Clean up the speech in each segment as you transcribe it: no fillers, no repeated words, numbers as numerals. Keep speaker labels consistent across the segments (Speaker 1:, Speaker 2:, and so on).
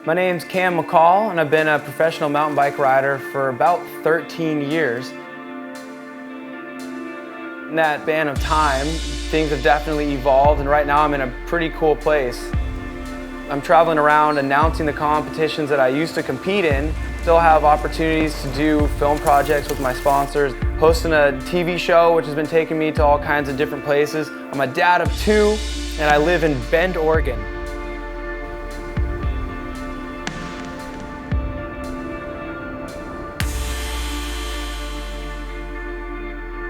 Speaker 1: My name's Cam McCaul, and I've been a professional mountain bike rider for about 13 years. In that span of time, things have definitely evolved, and right now I'm in a pretty cool place. I'm traveling around announcing the competitions that I used to compete in. Still have opportunities to do film projects with my sponsors, hosting a TV show which has been taking me to all kinds of different places. I'm a dad of 2, and I live in Bend, Oregon.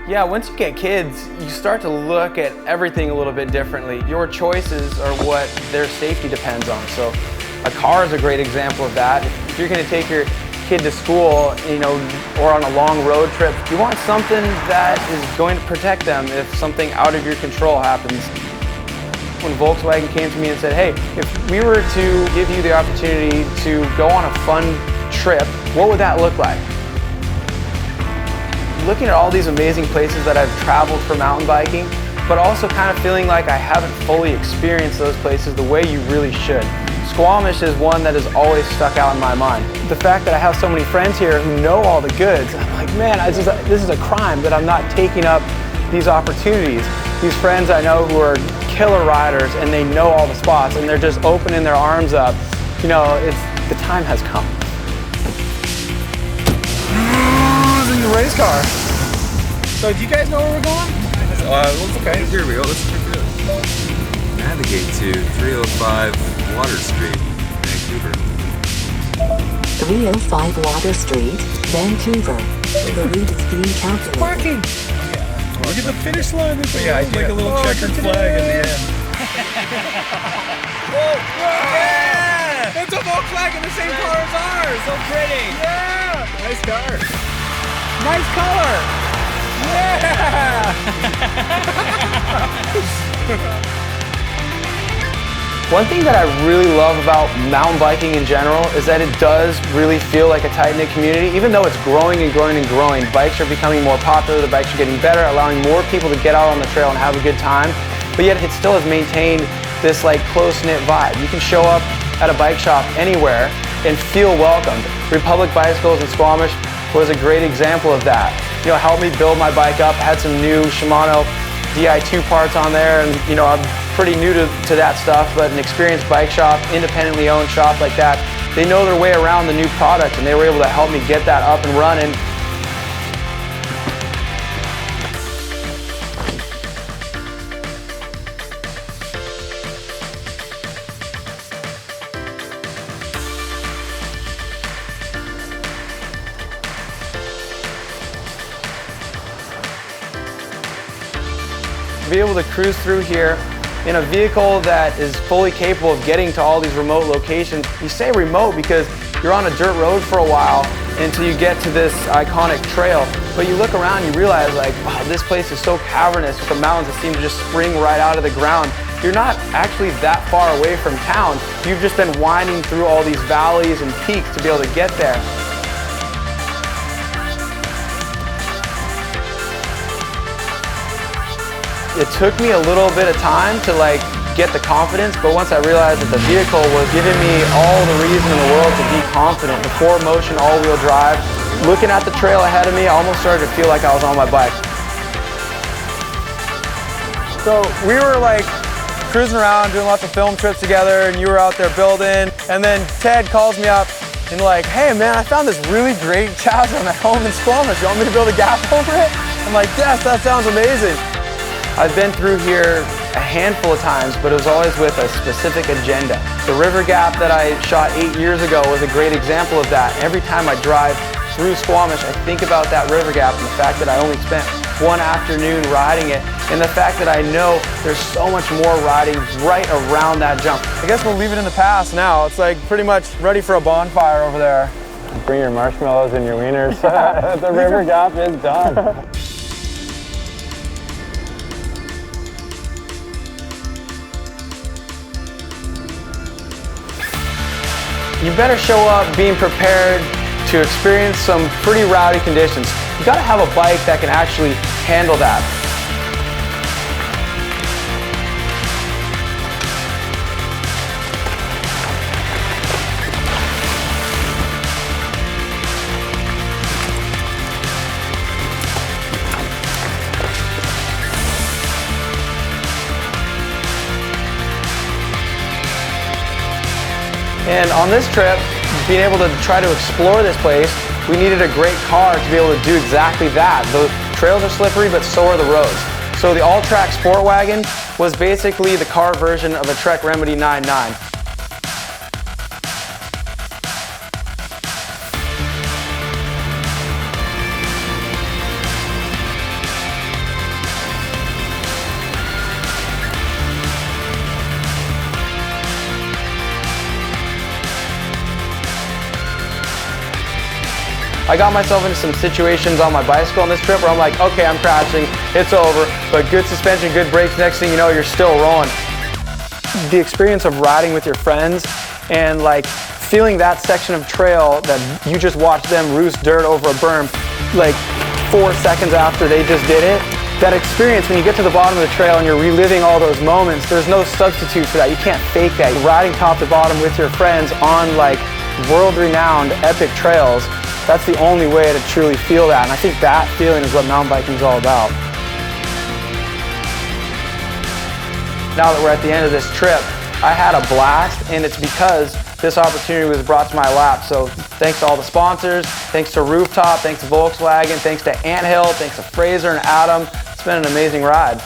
Speaker 1: Yeah, once you get kids, you start to look at everything a little bit differently. Your choices are what their safety depends on. So a car is a great example of that. If you're gonna take your kid to school, or on a long road trip, you want something that is going to protect them if something out of your control happens. When Volkswagen came to me and said, hey, if we were to give you the opportunity to go on a fun trip, what would that look like? Looking at all these amazing places that I've traveled for mountain biking, but also kind of feeling like I haven't fully experienced those places the way you really should. Squamish is one that has always stuck out in my mind. The fact that I have so many friends here who know all the goods, I'm like, man, this is a crime that I'm not taking up these opportunities. These friends I know who are killer riders and they know all the spots and they're just opening their arms up. The time has come. The race car. So do you guys know where we're going?
Speaker 2: Okay, here we go. Let's check it out. Navigate to 305 Water Street, Vancouver.
Speaker 3: 305 Water Street, Vancouver. The route is being calculated.
Speaker 4: Parking! Yeah. Look at the finish line. This is like a little checkered flag at the end.
Speaker 5: Whoa! Yeah! It's a Volkswagen, the same car as ours. So pretty.
Speaker 4: Yeah! Nice car.
Speaker 5: Nice color! Yeah!
Speaker 1: One thing that I really love about mountain biking in general is that it does really feel like a tight-knit community. Even though it's growing and growing and growing, bikes are becoming more popular, the bikes are getting better, allowing more people to get out on the trail and have a good time. But yet it still has maintained this close-knit vibe. You can show up at a bike shop anywhere and feel welcomed. Republic Bicycles in Squamish was a great example of that. Helped me build my bike up. I had some new Shimano Di2 parts on there, and I'm pretty new to that stuff, but an experienced bike shop, independently owned shop like that, they know their way around the new product, and they were able to help me get that up and running. Be able to cruise through here in a vehicle that is fully capable of getting to all these remote locations. You say remote because you're on a dirt road for a while until you get to this iconic trail. But you look around, you realize wow, this place is so cavernous with the mountains that seem to just spring right out of the ground. You're not actually that far away from town. You've just been winding through all these valleys and peaks to be able to get there. It took me a little bit of time to get the confidence, but once I realized that the vehicle was giving me all the reason in the world to be confident, the 4MOTION all-wheel drive, looking at the trail ahead of me, I almost started to feel like I was on my bike. So we were cruising around, doing lots of film trips together, and you were out there building, and then Ted calls me up and hey man, I found this really great chasm at home in Squamish. You want me to build a gap over it? I'm like, yes, that sounds amazing. I've been through here a handful of times, but it was always with a specific agenda. The river gap that I shot 8 years ago was a great example of that. Every time I drive through Squamish, I think about that river gap and the fact that I only spent one afternoon riding it, and the fact that I know there's so much more riding right around that jump.
Speaker 4: I guess we'll leave it in the past now. It's pretty much ready for a bonfire over there.
Speaker 1: Bring your marshmallows and your wieners. The river gap is done. You better show up being prepared to experience some pretty rowdy conditions. You gotta have a bike that can actually handle that. And on this trip, being able to try to explore this place, we needed a great car to be able to do exactly that. The trails are slippery, but so are the roads. So the Alltrack SportWagen was basically the car version of a Trek Remedy 99. I got myself into some situations on my bicycle on this trip where I'm like, okay, I'm crashing, it's over, but good suspension, good brakes, next thing you know, you're still rolling. The experience of riding with your friends and like feeling that section of trail that you just watched them roost dirt over a berm like 4 seconds after they just did it, that experience when you get to the bottom of the trail and you're reliving all those moments, there's no substitute for that. You can't fake that. You're riding top to bottom with your friends on like world-renowned epic trails. That's the only way to truly feel that, and I think that feeling is what mountain biking is all about. Now that we're at the end of this trip, I had a blast, and it's because this opportunity was brought to my lap. So thanks to all the sponsors, thanks to Rooftop, thanks to Volkswagen, thanks to Anthill, thanks to Fraser and Adam. It's been an amazing ride.